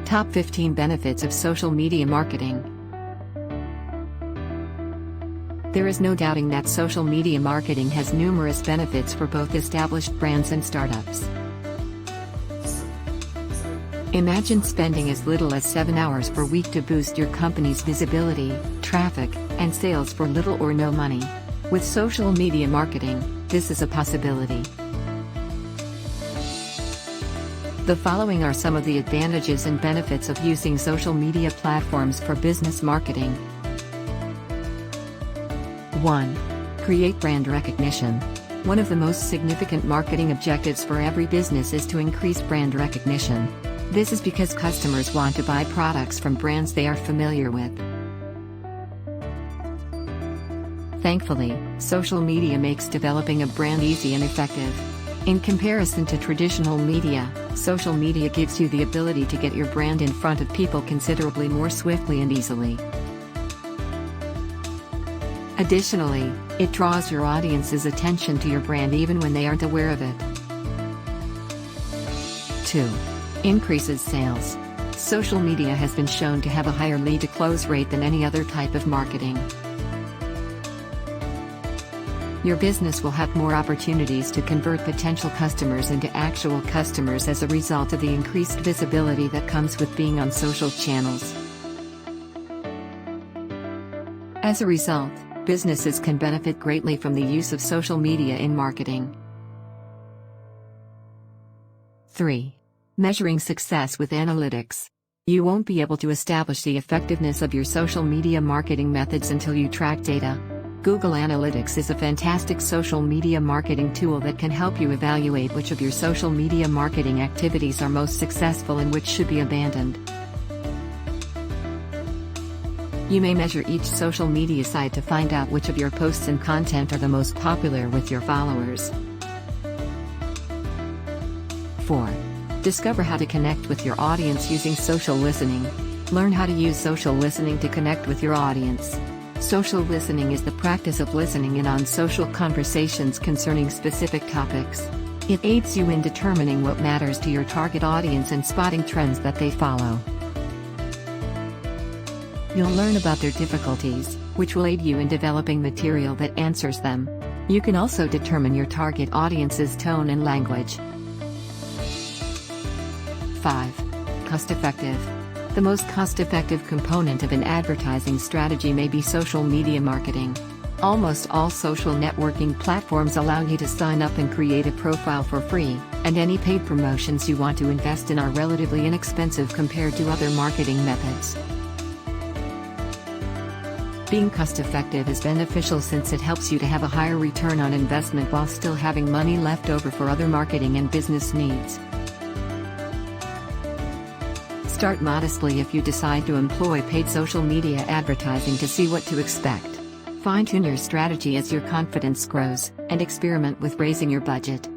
Top 15 Benefits of Social Media Marketing. There is no doubting that social media marketing has numerous benefits for both established brands and startups. Imagine spending as little as 7 hours per week to boost your company's visibility, traffic, and sales for little or no money. With social media marketing, this is a possibility. The following are some of the advantages and benefits of using social media platforms for business marketing. 1. Create brand recognition. One of the most significant marketing objectives for every business is to increase brand recognition. This is because customers want to buy products from brands they are familiar with. Thankfully, social media makes developing a brand easy and effective. In comparison to traditional media, social media gives you the ability to get your brand in front of people considerably more swiftly and easily. Additionally, it draws your audience's attention to your brand even when they aren't aware of it. 2. Increases sales. Social media has been shown to have a higher lead-to-close rate than any other type of marketing. Your business will have more opportunities to convert potential customers into actual customers as a result of the increased visibility that comes with being on social channels. As a result, businesses can benefit greatly from the use of social media in marketing. 3. Measuring success with analytics. You won't be able to establish the effectiveness of your social media marketing methods until you track data. Google Analytics is a fantastic social media marketing tool that can help you evaluate which of your social media marketing activities are most successful and which should be abandoned. You may measure each social media site to find out which of your posts and content are the most popular with your followers. 4. Discover how to connect with your audience using social listening. Learn how to use social listening to connect with your audience. Social listening is the practice of listening in on social conversations concerning specific topics. It aids you in determining what matters to your target audience and spotting trends that they follow. You'll learn about their difficulties, which will aid you in developing material that answers them. You can also determine your target audience's tone and language. 5. Cost-effective. The most cost-effective component of an advertising strategy may be social media marketing. Almost all social networking platforms allow you to sign up and create a profile for free, and any paid promotions you want to invest in are relatively inexpensive compared to other marketing methods. Being cost-effective is beneficial since it helps you to have a higher return on investment while still having money left over for other marketing and business needs. Start modestly if you decide to employ paid social media advertising to see what to expect. Fine-tune your strategy as your confidence grows, and experiment with raising your budget.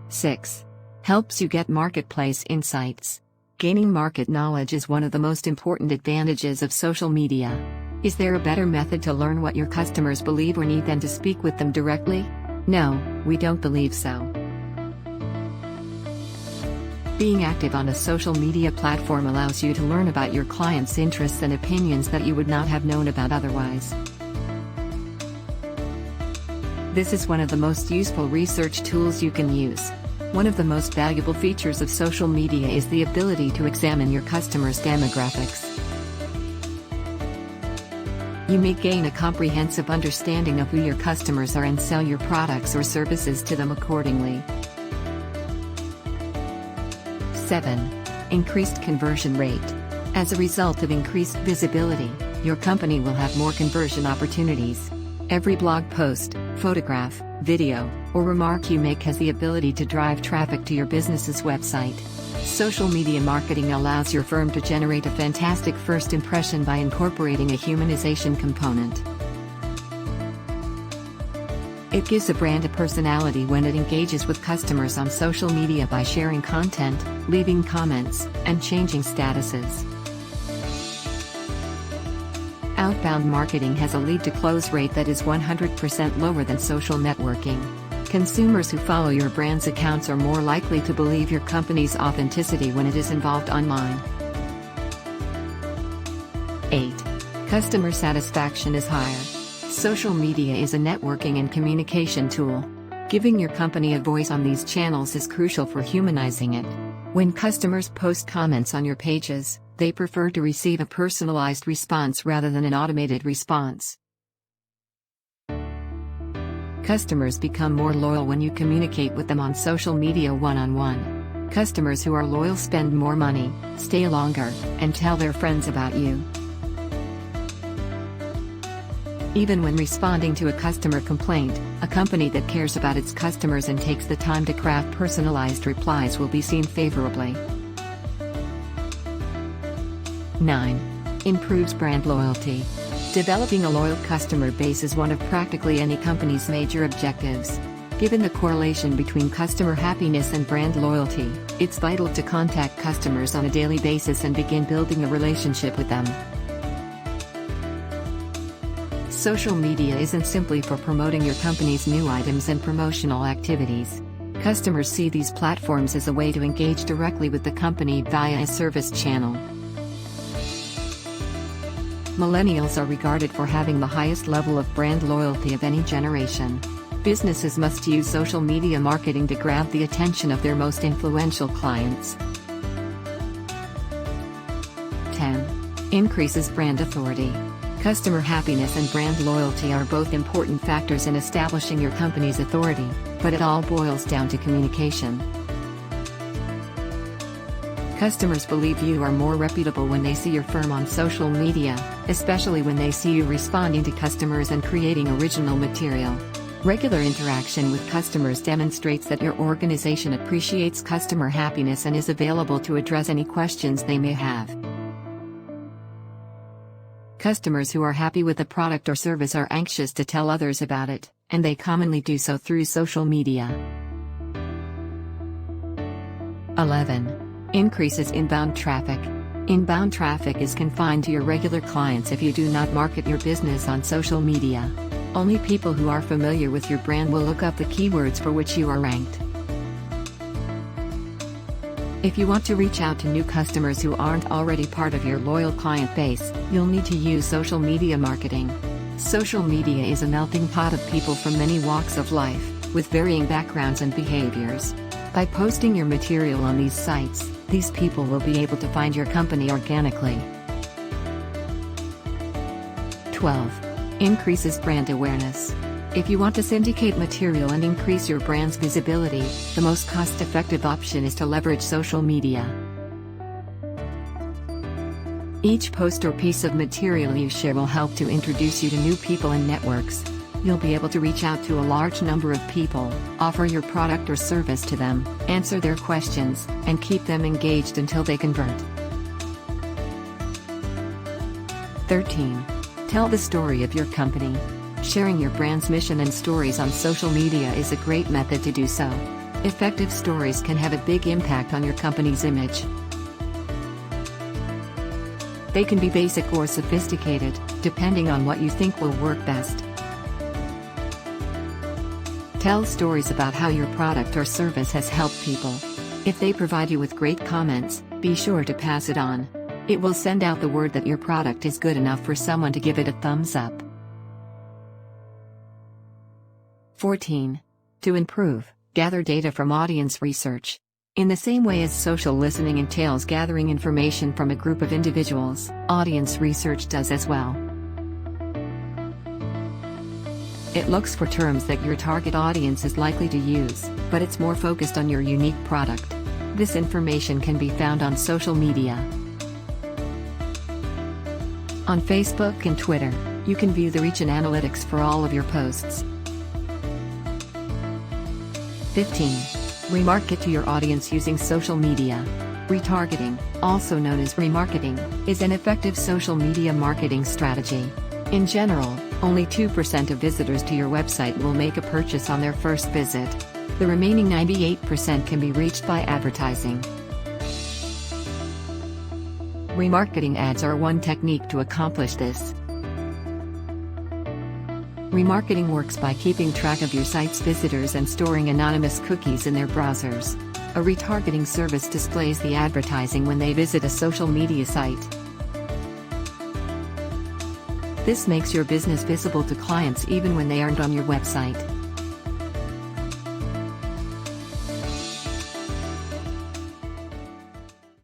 6. Helps you get marketplace insights. Gaining market knowledge is one of the most important advantages of social media. Is there a better method to learn what your customers believe or need than to speak with them directly? No, we don't believe so. Being active on a social media platform allows you to learn about your clients' interests and opinions that you would not have known about otherwise. This is one of the most useful research tools you can use. One of the most valuable features of social media is the ability to examine your customers' demographics. You may gain a comprehensive understanding of who your customers are and sell your products or services to them accordingly. 7. Increased conversion rate. As a result of increased visibility, your company will have more conversion opportunities. Every blog post, photograph, video, or remark you make has the ability to drive traffic to your business's website. Social media marketing allows your firm to generate a fantastic first impression by incorporating a humanization component. It gives a brand a personality when it engages with customers on social media by sharing content, leaving comments, and changing statuses. Outbound marketing has a lead-to-close rate that is 100% lower than social networking. Consumers who follow your brand's accounts are more likely to believe your company's authenticity when it is involved online. 8. Customer satisfaction is higher. Social media is a networking and communication tool. Giving your company a voice on these channels is crucial for humanizing it. When customers post comments on your pages, they prefer to receive a personalized response rather than an automated response. Customers become more loyal when you communicate with them on social media one-on-one. Customers who are loyal spend more money, stay longer, and tell their friends about you. Even when responding to a customer complaint, a company that cares about its customers and takes the time to craft personalized replies will be seen favorably. 9. Improves brand loyalty. Developing a loyal customer base is one of practically any company's major objectives. Given the correlation between customer happiness and brand loyalty, it's vital to contact customers on a daily basis and begin building a relationship with them. Social media isn't simply for promoting your company's new items and promotional activities. Customers see these platforms as a way to engage directly with the company via a service channel. Millennials are regarded for having the highest level of brand loyalty of any generation. Businesses must use social media marketing to grab the attention of their most influential clients. 10. Increases brand authority. Customer happiness and brand loyalty are both important factors in establishing your company's authority, but it all boils down to communication. Customers believe you are more reputable when they see your firm on social media, especially when they see you responding to customers and creating original material. Regular interaction with customers demonstrates that your organization appreciates customer happiness and is available to address any questions they may have. Customers who are happy with a product or service are anxious to tell others about it, and they commonly do so through social media. 11. Increases inbound traffic. Inbound traffic is confined to your regular clients if you do not market your business on social media. Only people who are familiar with your brand will look up the keywords for which you are ranked. If you want to reach out to new customers who aren't already part of your loyal client base, you'll need to use social media marketing. Social media is a melting pot of people from many walks of life, with varying backgrounds and behaviors. By posting your material on these sites, these people will be able to find your company organically. 12. Increases brand awareness. If you want to syndicate material and increase your brand's visibility, the most cost-effective option is to leverage social media. Each post or piece of material you share will help to introduce you to new people and networks. You'll be able to reach out to a large number of people, offer your product or service to them, answer their questions, and keep them engaged until they convert. 13. Tell the story of your company. Sharing your brand's mission and stories on social media is a great method to do so. Effective stories can have a big impact on your company's image. They can be basic or sophisticated, depending on what you think will work best. Tell stories about how your product or service has helped people. If they provide you with great comments, be sure to pass it on. It will send out the word that your product is good enough for someone to give it a thumbs up. 14. To improve, gather data from audience research. In the same way as social listening entails gathering information from a group of individuals, audience research does as well. It looks for terms that your target audience is likely to use, but it's more focused on your unique product. This information can be found on social media. On Facebook and Twitter, you can view the reach and analytics for all of your posts. 15. Remarket to your audience using social media. Retargeting, also known as remarketing, is an effective social media marketing strategy. In general, only 2% of visitors to your website will make a purchase on their first visit. The remaining 98% can be reached by advertising. Remarketing ads are one technique to accomplish this. Remarketing works by keeping track of your site's visitors and storing anonymous cookies in their browsers. A retargeting service displays the advertising when they visit a social media site. This makes your business visible to clients even when they aren't on your website.